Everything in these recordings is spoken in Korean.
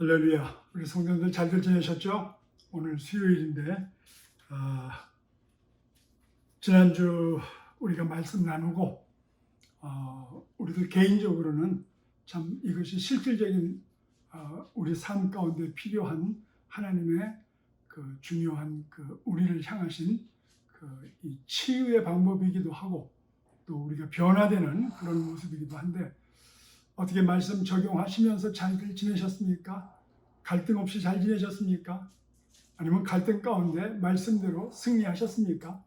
할렐루야. 우리 성도들 잘들 지내셨죠? 오늘 수요일인데 지난주 우리가 말씀 나누고 우리들 개인적으로는 참 이것이 실질적인 우리 삶 가운데 필요한 하나님의 그 중요한 그 우리를 향하신 이 치유의 방법이기도 하고 또 우리가 변화되는 그런 모습이기도 한데 어떻게 말씀 적용하시면서 잘들 지내셨습니까? 갈등 없이 잘 지내셨습니까? 아니면 갈등 가운데 말씀대로 승리하셨습니까?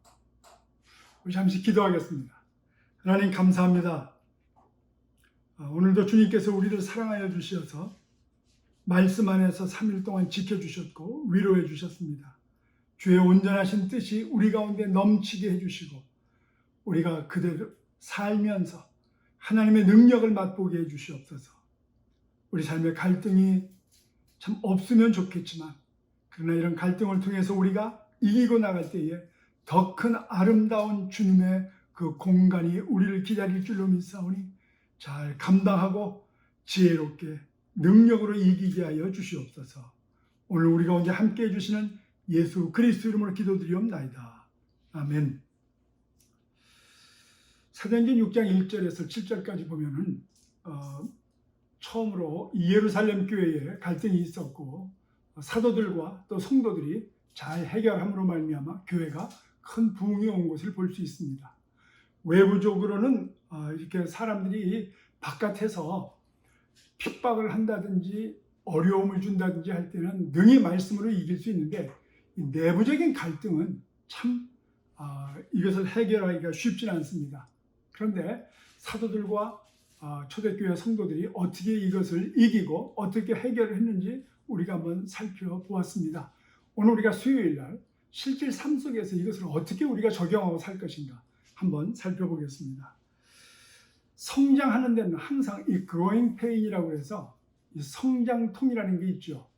우리 잠시 기도하겠습니다. 하나님 감사합니다. 오늘도 주님께서 우리를 사랑하여 주셔서 말씀 안에서 3일 동안 지켜주셨고 위로해 주셨습니다. 주의 온전하신 뜻이 우리 가운데 넘치게 해주시고 우리가 그대로 살면서 하나님의 능력을 맛보게 해주시옵소서. 우리 삶의 갈등이 참 없으면 좋겠지만 그러나 이런 갈등을 통해서 우리가 이기고 나갈 때에 더 큰 아름다운 주님의 그 공간이 우리를 기다릴 줄로 믿사오니 잘 감당하고 지혜롭게 능력으로 이기게 하여 주시옵소서. 오늘 우리 가운데 함께 해주시는 예수 그리스도 이름으로 기도드리옵나이다. 아멘. 사도행전 6장 1절에서 7절까지 보면은 처음으로 예루살렘 교회에 갈등이 있었고 사도들과 또 성도들이 잘 해결함으로 말미암아 교회가 큰 부흥이 온 것을 볼 수 있습니다. 외부적으로는 이렇게 사람들이 바깥에서 핍박을 한다든지 어려움을 준다든지 할 때는 능히 말씀으로 이길 수 있는데 이 내부적인 갈등은 참 이것을 해결하기가 쉽지 않습니다. 그런데 사도들과 초대교회 성도들이 어떻게 이것을 이기고 어떻게 해결을 했는지 우리가 한번 살펴보았습니다. 오늘 우리가 수요일날 실질 삶 속에서 이것을 어떻게 우리가 적용하고 살 것인가 한번 살펴보겠습니다. 성장하는 데는 항상 이 growing pain이라고 해서 이 성장통이라는 게 있죠.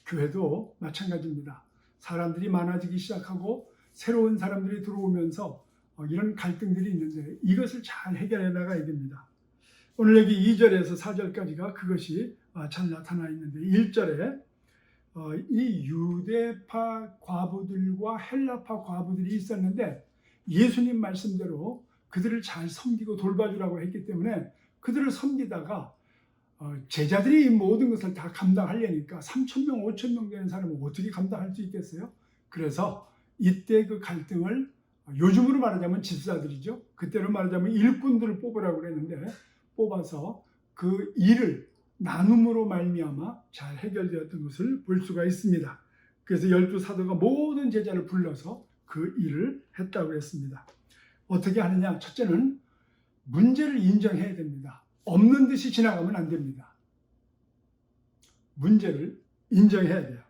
교회도 마찬가지입니다. 사람들이 많아지기 시작하고 새로운 사람들이 들어오면서 이런 갈등들이 있는데 이것을 잘 해결해 나가야 됩니다. 오늘 여기 2절에서 4절까지가 그것이 잘 나타나 있는데 1절에 이 유대파 과부들과 헬라파 과부들이 있었는데 예수님 말씀대로 그들을 잘 섬기고 돌봐주라고 했기 때문에 그들을 섬기다가 제자들이 이 모든 것을 다 감당하려니까 3,000명, 5,000명 되는 사람은 어떻게 감당할 수 있겠어요? 그래서 이때 그 갈등을 요즘으로 말하자면 집사들이죠. 그때로 말하자면 일꾼들을 뽑으라고 그랬는데 뽑아서 그 일을 나눔으로 말미암아 잘 해결되었던 것을 볼 수가 있습니다. 그래서 12 사도가 모든 제자를 불러서 그 일을 했다고 했습니다. 어떻게 하느냐? 첫째는 문제를 인정해야 됩니다. 없는 듯이 지나가면 안 됩니다. 문제를 인정해야 돼요.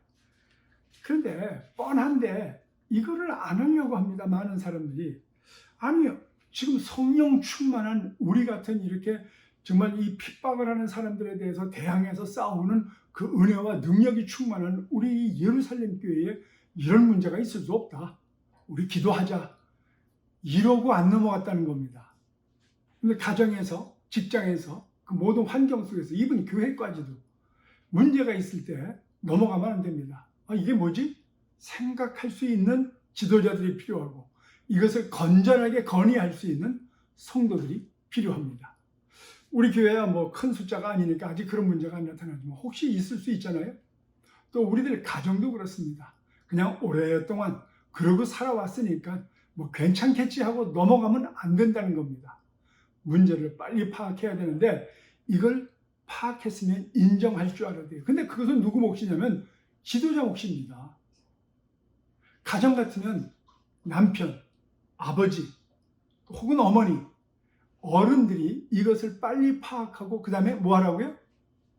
그런데 뻔한데 이거를 안 하려고 합니다. 많은 사람들이. 아니 지금 성령 충만한 우리 같은 이렇게 정말 이 핍박을 하는 사람들에 대해서 대항해서 싸우는 그 은혜와 능력이 충만한 우리 예루살렘 교회에 이런 문제가 있을 수 없다. 우리 기도하자. 이러고 안 넘어갔다는 겁니다. 근데 가정에서, 직장에서, 그 모든 환경 속에서, 이번 교회까지도 문제가 있을 때 넘어가면 안 됩니다. 이게 뭐지? 생각할 수 있는 지도자들이 필요하고 이것을 건전하게 건의할 수 있는 성도들이 필요합니다. 우리 교회야 뭐 큰 숫자가 아니니까 아직 그런 문제가 안 나타나지만 혹시 있을 수 있잖아요. 또 우리들 가정도 그렇습니다. 그냥 오랫동안 그러고 살아왔으니까 뭐 괜찮겠지 하고 넘어가면 안 된다는 겁니다. 문제를 빨리 파악해야 되는데 이걸 파악했으면 인정할 줄 알아야 돼요. 근데 그것은 누구 몫이냐면 지도자 몫입니다. 가정 같으면 남편, 아버지 혹은 어머니, 어른들이 이것을 빨리 파악하고 그 다음에 뭐 하라고요?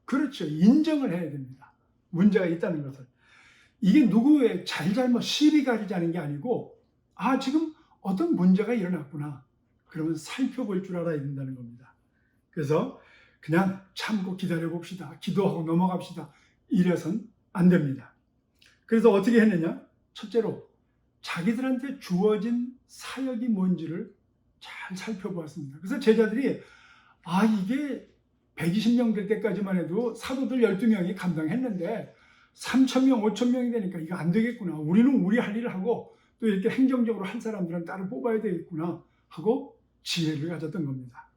그렇죠. 인정을 해야 됩니다. 문제가 있다는 것을. 이게 누구의 잘잘못 시비 가리자는 게 아니고 지금 어떤 문제가 일어났구나. 그러면 살펴볼 줄 알아야 된다는 겁니다. 그래서 그냥 참고 기다려봅시다. 기도하고 넘어갑시다. 이래선 안 됩니다. 그래서 어떻게 했느냐? 첫째로 자기들한테 주어진 사역이 뭔지를 잘 살펴보았습니다. 그래서 제자들이 이게 120명 될 때까지만 해도 사도들 12명이 감당했는데 3,000명, 5,000명이 되니까 이거 안 되겠구나. 우리는 우리 할 일을 하고 또 이렇게 행정적으로 할 사람들은 따로 뽑아야 되겠구나 하고 지혜를 가졌던 겁니다.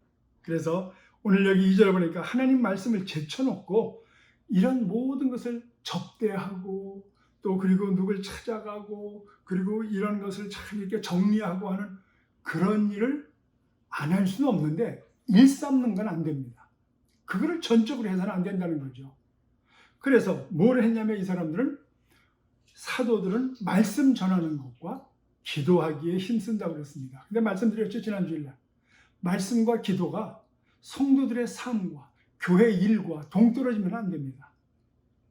그래서 오늘 여기 2절에 보니까 하나님 말씀을 제쳐놓고 이런 모든 것을 접대하고 또 그리고 누굴 찾아가고 그리고 이런 것을 잘 이렇게 정리하고 하는 그런 일을 안 할 수는 없는데 일삼는 건 안 됩니다. 그거를 전적으로 해서는 안 된다는 거죠. 그래서 뭘 했냐면 이 사람들은 사도들은 말씀 전하는 것과 기도하기에 힘쓴다고 그랬습니다. 근데 말씀드렸죠, 지난주일날. 말씀과 기도가 성도들의 삶과 교회 일과 동떨어지면 안 됩니다.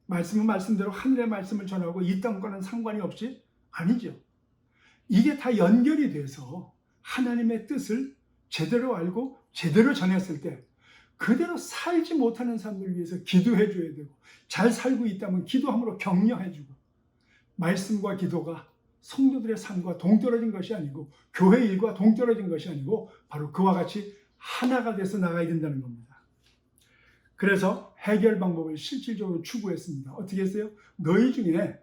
말씀은 말씀대로 하늘의 말씀을 전하고 이 땅과는 상관이 없이 아니죠. 이게 다 연결이 돼서 하나님의 뜻을 제대로 알고 제대로 전했을 때 그대로 살지 못하는 사람들을 위해서 기도해 줘야 되고 잘 살고 있다면 기도함으로 격려해 주고 말씀과 기도가 성도들의 삶과 동떨어진 것이 아니고 교회 일과 동떨어진 것이 아니고 바로 그와 같이 하나가 돼서 나가야 된다는 겁니다. 그래서 해결 방법을 실질적으로 추구했습니다. 어떻게 했어요? 너희 중에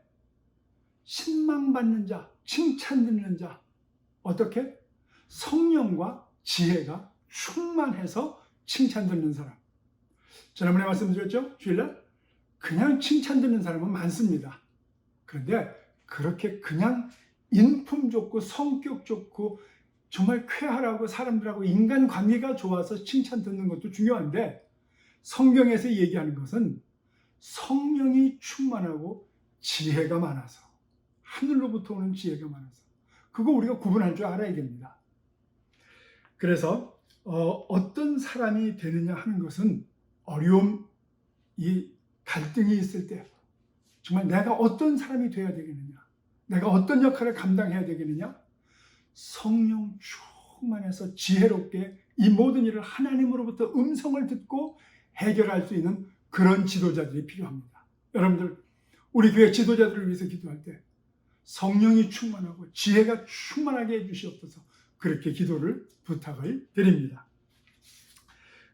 신망받는 자, 칭찬 듣는 자 어떻게? 성령과 지혜가 충만해서 칭찬 듣는 사람. 지난번에 말씀드렸죠? 주일날? 그냥 칭찬 듣는 사람은 많습니다. 그런데 그렇게 그냥 인품 좋고 성격 좋고 정말 쾌활하고 사람들하고 인간관계가 좋아서 칭찬 듣는 것도 중요한데 성경에서 얘기하는 것은 성령이 충만하고 지혜가 많아서 하늘로부터 오는 지혜가 많아서 그거 우리가 구분할 줄 알아야 됩니다. 그래서 어떤 사람이 되느냐 하는 것은 어려움, 이 갈등이 있을 때 정말 내가 어떤 사람이 되어야 되겠느냐, 내가 어떤 역할을 감당해야 되겠느냐, 성령 충만해서 지혜롭게 이 모든 일을 하나님으로부터 음성을 듣고 해결할 수 있는 그런 지도자들이 필요합니다. 여러분들 우리 교회 지도자들을 위해서 기도할 때 성령이 충만하고 지혜가 충만하게 해주시옵소서 그렇게 기도를 부탁을 드립니다.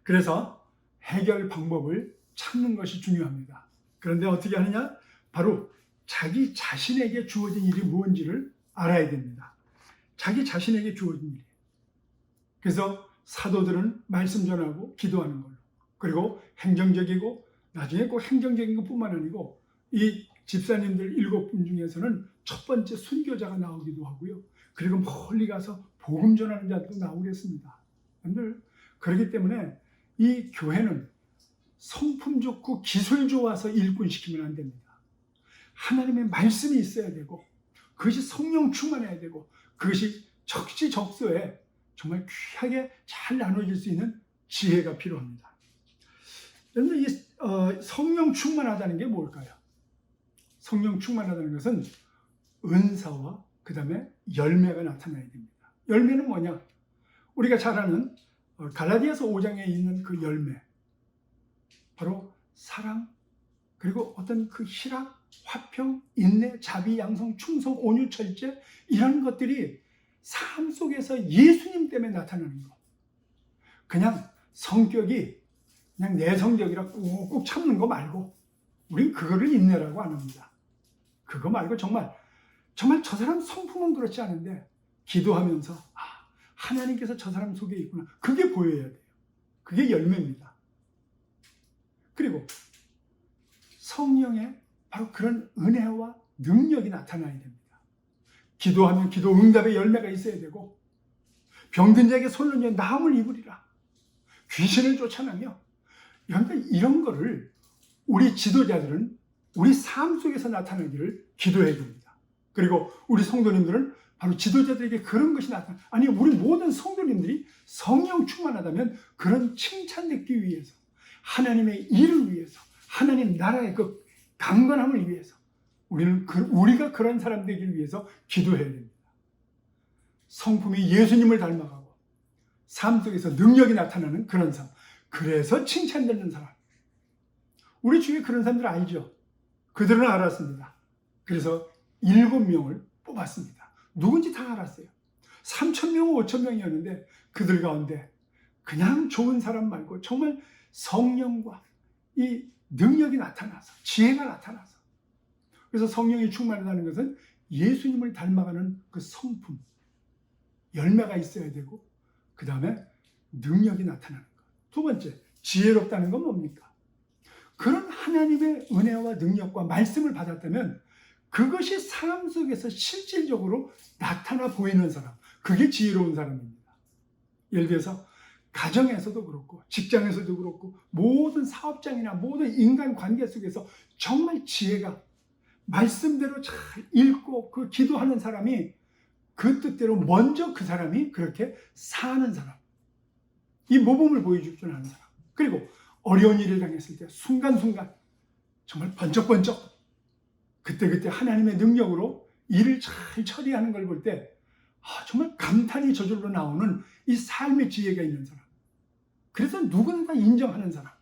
그래서 해결 방법을 찾는 것이 중요합니다. 그런데 어떻게 하느냐? 바로 자기 자신에게 주어진 일이 무엇인지를 알아야 됩니다. 자기 자신에게 주어진 일. 그래서 사도들은 말씀 전하고 기도하는 걸로 그리고 행정적이고 나중에 꼭 행정적인 것뿐만 아니고 이 집사님들 7분 중에서는 첫 번째 순교자가 나오기도 하고요. 그리고 멀리 가서 복음 전하는 자들도 나오고 그랬습니다. 여러분들 그렇기 때문에 이 교회는 성품 좋고 기술 좋아서 일꾼시키면 안 됩니다. 하나님의 말씀이 있어야 되고 그것이 성령 충만해야 되고 그것이 적시적소에 정말 귀하게 잘 나눠질 수 있는 지혜가 필요합니다. 여러분 이 성령 충만하다는 게 뭘까요? 성령 충만하다는 것은 은사와 그 다음에 열매가 나타나야 됩니다. 열매는 뭐냐? 우리가 잘 아는 갈라디아서 5장에 있는 그 열매 바로 사랑 그리고 어떤 그 희락, 화평, 인내, 자비, 양성, 충성, 온유, 절제 이런 것들이 삶 속에서 예수님 때문에 나타나는 거. 그냥 성격이 그냥 내성적이라 꾹꾹 참는 거 말고 우린 그거를 인내라고 안 합니다. 그거 말고 정말 저 사람 성품은 그렇지 않은데 기도하면서 하나님께서 저 사람 속에 있구나. 그게 보여야 돼요. 그게 열매입니다. 그리고 성령의 바로 그런 은혜와 능력이 나타나야 됩니다. 기도하면 기도 응답의 열매가 있어야 되고 병든 자에게 손을 얹어 나음을 입으리라. 귀신을 쫓아내며 이런 거를 우리 지도자들은 우리 삶 속에서 나타나기를 기도해야 됩니다. 그리고 우리 성도님들은 바로 지도자들에게 그런 것이 나타나 아니 우리 모든 성도님들이 성령 충만하다면 그런 칭찬 듣기 위해서 하나님의 일을 위해서 하나님 나라의 그 강건함을 위해서 우리가 그런 사람 되기를 위해서 기도해야 됩니다. 성품이 예수님을 닮아가고 삶 속에서 능력이 나타나는 그런 삶. 그래서 칭찬받는 사람. 우리 주위에 그런 사람들 알죠? 그들은 알았습니다. 그래서 7명을 뽑았습니다. 누군지 다 알았어요. 3,000명, 5,000명이었는데 그들 가운데 그냥 좋은 사람 말고 정말 성령과 이 능력이 나타나서, 지혜가 나타나서. 그래서 성령이 충만하다는 것은 예수님을 닮아가는 그 성품, 열매가 있어야 되고, 그 다음에 능력이 나타나는 것. 두 번째, 지혜롭다는 건 뭡니까? 그런 하나님의 은혜와 능력과 말씀을 받았다면 그것이 삶 속에서 실질적으로 나타나 보이는 사람, 그게 지혜로운 사람입니다. 예를 들어서 가정에서도 그렇고 직장에서도 그렇고 모든 사업장이나 모든 인간관계 속에서 정말 지혜가 말씀대로 잘 읽고 그 기도하는 사람이 그 뜻대로 먼저 그 사람이 그렇게 사는 사람, 이 모범을 보여줄 줄 아는 사람, 그리고 어려운 일을 당했을 때 순간순간 정말 번쩍번쩍 그때그때 하나님의 능력으로 일을 잘 처리하는 걸 볼 때 정말 감탄이 저절로 나오는 이 삶의 지혜가 있는 사람, 그래서 누구나 다 인정하는 사람,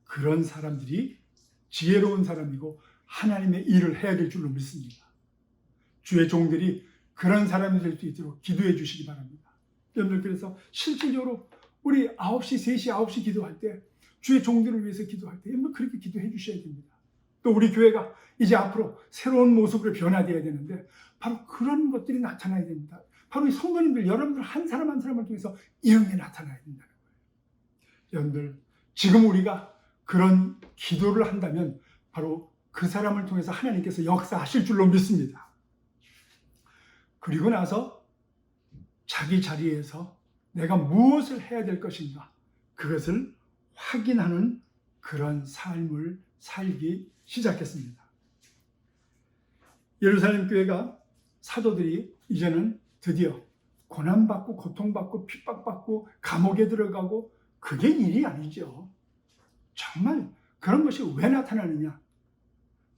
그런 사람들이 지혜로운 사람이고 하나님의 일을 해야 될 줄로 믿습니다. 주의 종들이 그런 사람이 될 수 있도록 기도해 주시기 바랍니다. 여러분들, 그래서 실질적으로 우리 9시, 3시, 9시 기도할 때 주의 종들을 위해서 기도할 때 여러분 그렇게 기도해 주셔야 됩니다. 또 우리 교회가 이제 앞으로 새로운 모습으로 변화되어야 되는데 바로 그런 것들이 나타나야 됩니다. 바로 이 성도님들, 여러분들 한 사람 한 사람을 통해서 이런 게 나타나야 된다는 거예요. 여러분들, 지금 우리가 그런 기도를 한다면 바로 그 사람을 통해서 하나님께서 역사하실 줄로 믿습니다. 그리고 나서 자기 자리에서 내가 무엇을 해야 될 것인가, 그것을 확인하는 그런 삶을 살기 시작했습니다. 예루살렘 교회가 사도들이 이제는 드디어 고난받고 고통받고 핍박받고 감옥에 들어가고, 그게 일이 아니죠. 정말 그런 것이 왜 나타나느냐?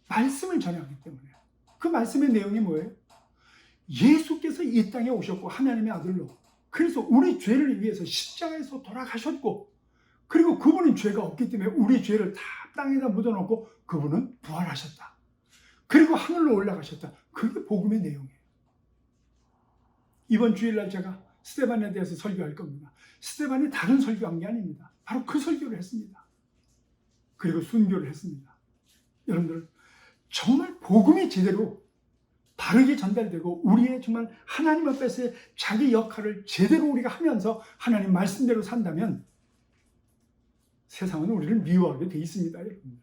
말씀을 전하기 때문에. 그 말씀의 내용이 뭐예요? 예수께서 이 땅에 오셨고 하나님의 아들로, 그래서 우리 죄를 위해서 십자가에서 돌아가셨고, 그리고 그분은 죄가 없기 때문에 우리 죄를 다 땅에다 묻어놓고 그분은 부활하셨다. 그리고 하늘로 올라가셨다. 그게 복음의 내용이에요. 이번 주일날 제가 스데반에 대해서 설교할 겁니다. 스데반이 다른 설교한 게 아닙니다. 바로 그 설교를 했습니다. 그리고 순교를 했습니다. 여러분들, 정말 복음이 제대로 바르게 전달되고 우리의 정말 하나님 앞에서의 자기 역할을 제대로 우리가 하면서 하나님 말씀대로 산다면 세상은 우리를 미워하게 돼 있습니다, 여러분들.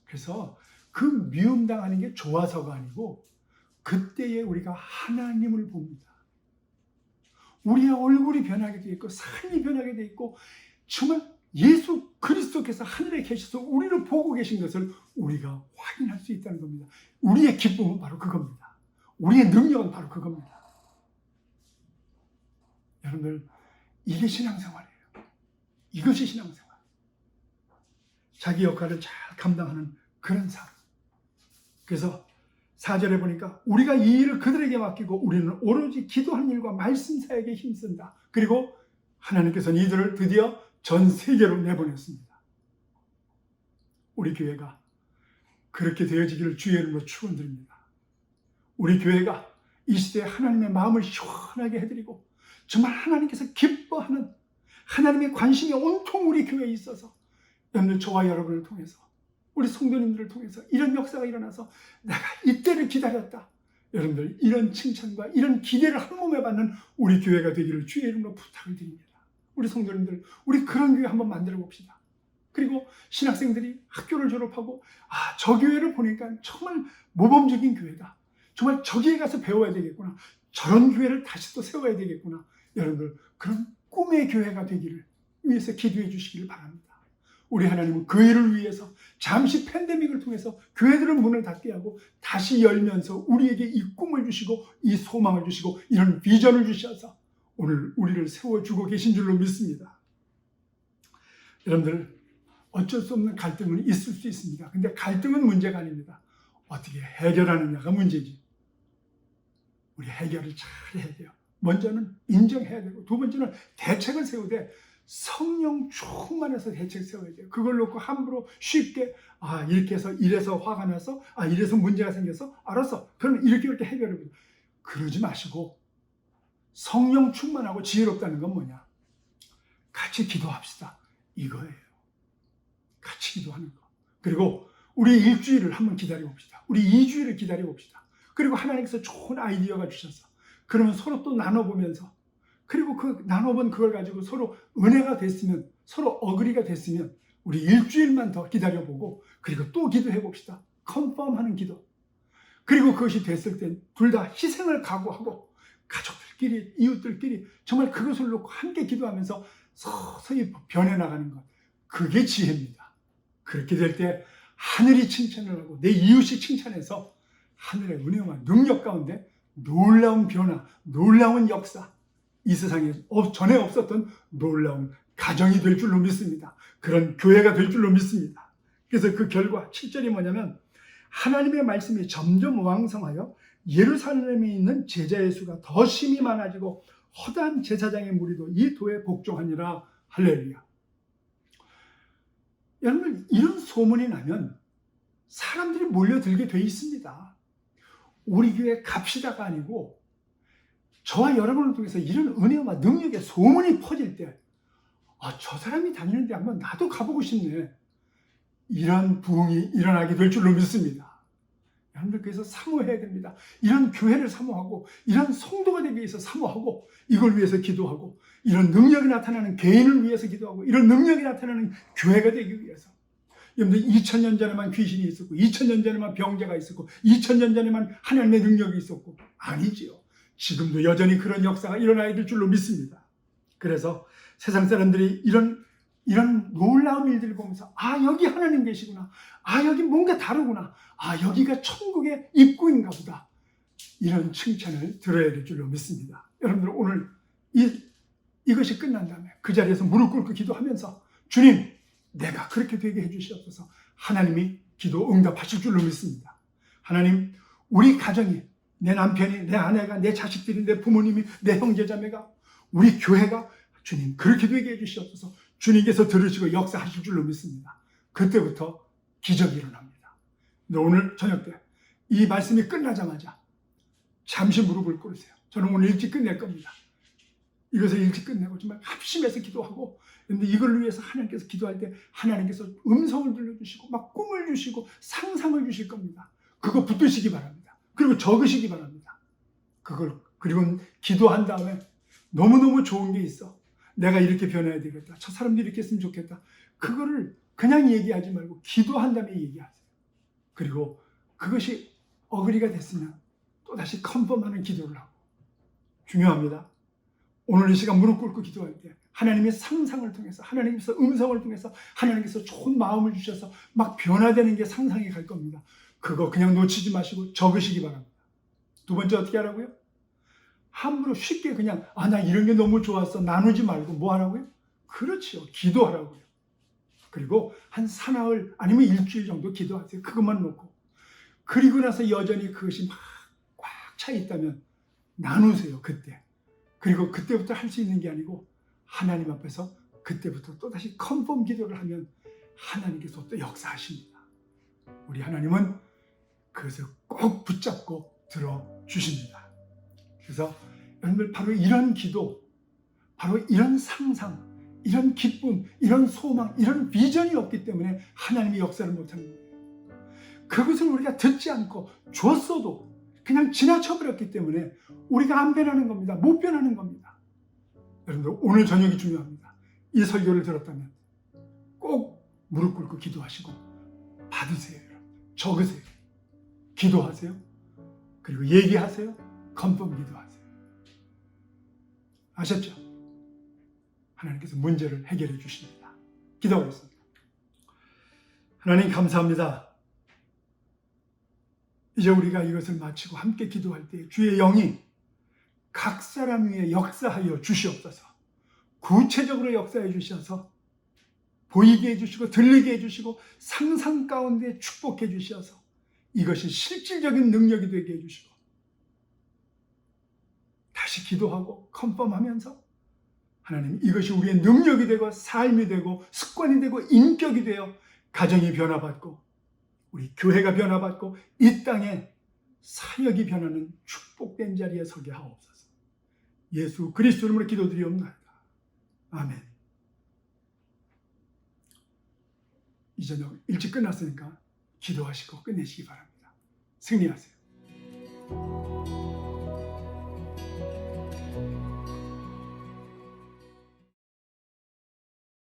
그래서 그 미움당하는 게 좋아서가 아니고 그때에 우리가 하나님을 봅니다. 우리의 얼굴이 변하게 돼 있고 삶이 변하게 돼 있고 정말 예수 그리스도께서 하늘에 계셔서 우리를 보고 계신 것을 우리가 확인할 수 있다는 겁니다. 우리의 기쁨은 바로 그겁니다. 우리의 능력은 바로 그겁니다. 여러분들, 이게 신앙생활이에요. 이것이 신앙생활. 자기 역할을 잘 감당하는 그런 삶. 그래서 4절에 보니까 우리가 이 일을 그들에게 맡기고 우리는 오로지 기도하는 일과 말씀 사역에 힘쓴다. 그리고 하나님께서는 이들을 드디어 전 세계로 내보냈습니다. 우리 교회가 그렇게 되어지기를 주의 이름으로 축원드립니다. 우리 교회가 이 시대에 하나님의 마음을 시원하게 해드리고 정말 하나님께서 기뻐하는 하나님의 관심이 온통 우리 교회에 있어서 여러분들, 저와 여러분을 통해서 우리 성도님들을 통해서 이런 역사가 일어나서 내가 이때를 기다렸다. 여러분들, 이런 칭찬과 이런 기대를 한 몸에 받는 우리 교회가 되기를 주의 이름으로 부탁을 드립니다. 우리 성도님들, 우리 그런 교회 한번 만들어 봅시다. 그리고 신학생들이 학교를 졸업하고 저 교회를 보니까 정말 모범적인 교회다. 정말 저기에 가서 배워야 되겠구나. 저런 교회를 다시 또 세워야 되겠구나. 여러분들, 그런 꿈의 교회가 되기를 위해서 기도해 주시기를 바랍니다. 우리 하나님은 그 일을 위해서 잠시 팬데믹을 통해서 교회들은 문을 닫게 하고 다시 열면서 우리에게 이 꿈을 주시고 이 소망을 주시고 이런 비전을 주셔서 오늘 우리를 세워주고 계신 줄로 믿습니다. 여러분들, 어쩔 수 없는 갈등은 있을 수 있습니다. 근데 갈등은 문제가 아닙니다. 어떻게 해결하느냐가 문제지. 우리 해결을 잘 해야 돼요. 먼저는 인정해야 되고, 두 번째는 대책을 세우되 성령 충만해서 대책 세워야 돼요. 그걸 놓고 함부로 쉽게 이렇게 해서 이래서 화가 나서 이래서 문제가 생겨서 알았어, 그러면 이렇게 해결해보자. 그러지 마시고 성령 충만하고 지혜롭다는 건 뭐냐? 같이 기도합시다. 이거예요. 같이 기도하는 거. 그리고 우리 일주일을 한번 기다려 봅시다. 우리 2주일을 기다려 봅시다. 그리고 하나님께서 좋은 아이디어가 주셔서 그러면 서로 또 나눠보면서, 그리고 그 나눠본 그걸 가지고 서로 은혜가 됐으면, 서로 어그리가 됐으면 우리 일주일만 더 기다려보고 그리고 또 기도해 봅시다. 컨펌하는 기도. 그리고 그것이 됐을 땐 둘 다 희생을 각오하고 가족들끼리, 이웃들끼리 정말 그것을 놓고 함께 기도하면서 서서히 변해나가는 것. 그게 지혜입니다. 그렇게 될 때 하늘이 칭찬을 하고 내 이웃이 칭찬해서 하늘의 은혜와 능력 가운데 놀라운 변화, 놀라운 역사, 이 세상에 전에 없었던 놀라운 가정이 될 줄로 믿습니다. 그런 교회가 될 줄로 믿습니다. 그래서 그 결과 7절이 뭐냐면, 하나님의 말씀이 점점 왕성하여 예루살렘에 있는 제자의 수가 더 심히 많아지고 허다한 제사장의 무리도 이 도에 복종하니라. 할렐루야. 여러분, 이런 소문이 나면 사람들이 몰려들게 돼 있습니다. 우리 교회 갑시다가 아니고 저와 여러분을 통해서 이런 은혜와 능력의 소문이 퍼질 때, 저 사람이 다니는데 한번 나도 가보고 싶네, 이런 부흥이 일어나게 될 줄로 믿습니다. 여러분들 그래서 사모해야 됩니다. 이런 교회를 사모하고 이런 성도가 되기 위해서 사모하고 이걸 위해서 기도하고 이런 능력이 나타나는 개인을 위해서 기도하고 이런 능력이 나타나는 교회가 되기 위해서. 여러분들 2000년 전에만 귀신이 있었고 2000년 전에만 병자가 있었고 2000년 전에만 하나님의 능력이 있었고, 아니지요. 지금도 여전히 그런 역사가 일어나야 될 줄로 믿습니다. 그래서 세상 사람들이 이런 놀라운 일들을 보면서 여기 하나님 계시구나, 여기 뭔가 다르구나, 여기가 천국의 입구인가 보다, 이런 칭찬을 들어야 될 줄로 믿습니다. 여러분들 오늘 이것이 끝난 다음에 그 자리에서 무릎 꿇고 기도하면서 주님, 내가 그렇게 되게 해주시옵소서. 하나님이 기도 응답하실 줄로 믿습니다. 하나님, 우리 가정이, 내 남편이, 내 아내가, 내 자식들이, 내 부모님이, 내 형제자매가, 우리 교회가 주님 그렇게 되게 해주시옵소서. 주님께서 들으시고 역사하실 줄로 믿습니다. 그때부터 기적이 일어납니다. 근데 오늘 저녁 때 이 말씀이 끝나자마자 잠시 무릎을 꿇으세요. 저는 오늘 일찍 끝낼 겁니다. 이것을 일찍 끝내고 정말 합심해서 기도하고, 근데 이걸 위해서 하나님께서 기도할 때 하나님께서 음성을 들려주시고 막 꿈을 주시고 상상을 주실 겁니다. 그거 붙드시기 바랍니다. 그리고 적으시기 바랍니다. 그리고 기도한 다음에 너무너무 좋은 게 있어, 내가 이렇게 변해야 되겠다, 저 사람들이 이렇게 했으면 좋겠다, 그거를 그냥 얘기하지 말고 기도한 다음에 얘기하세요. 그리고 그것이 어그리가 됐으면 또다시 컨펌하는 기도를 하고. 중요합니다. 오늘 이 시간 무릎 꿇고 기도할 때 하나님의 상상을 통해서, 하나님께서 음성을 통해서 하나님께서 좋은 마음을 주셔서 막 변화되는 게 상상이 갈 겁니다. 그거 그냥 놓치지 마시고 적으시기 바랍니다. 두 번째 어떻게 하라고요? 함부로 쉽게 그냥 나 이런 게 너무 좋았어 나누지 말고 뭐 하라고요? 그렇지요, 기도하라고요. 그리고 한 사나흘 아니면 일주일 정도 기도하세요. 그것만 놓고. 그리고 나서 여전히 그것이 막 꽉 차 있다면 나누세요, 그때. 그리고 그때부터 할 수 있는 게 아니고 하나님 앞에서 그때부터 또다시 컨펌 기도를 하면 하나님께서 또 역사하십니다. 우리 하나님은 그것을 꼭 붙잡고 들어주십니다. 그래서 여러분들 바로 이런 기도, 바로 이런 상상, 이런 기쁨, 이런 소망, 이런 비전이 없기 때문에 하나님이 역사를 못하는 거예요. 그것을 우리가 듣지 않고 줬어도 그냥 지나쳐버렸기 때문에 우리가 안 변하는 겁니다. 못 변하는 겁니다. 여러분들 오늘 저녁이 중요합니다. 이 설교를 들었다면 꼭 무릎 꿇고 기도하시고 받으세요. 적으세요. 기도하세요. 그리고 얘기하세요. 컨펌 기도하세요. 아셨죠? 하나님께서 문제를 해결해 주십니다. 기도하겠습니다. 하나님 감사합니다. 이제 우리가 이것을 마치고 함께 기도할 때 주의 영이 각 사람 위에 역사하여 주시옵소서. 구체적으로 역사해 주셔서 보이게 해주시고 들리게 해주시고 상상 가운데 축복해 주셔서 이것이 실질적인 능력이 되게 해주시고 다시 기도하고 컨펌하면서 하나님, 이것이 우리의 능력이 되고 삶이 되고 습관이 되고 인격이 되어 가정이 변화받고 우리 교회가 변화받고 이 땅에 사역이 변하는 축복된 자리에 서게 하옵소서. 예수 그리스도 이름으로 기도드리옵나이다. 아멘. 이 저녁 일찍 끝났으니까 기도하시고 끝내시기 바랍니다. 승리하세요.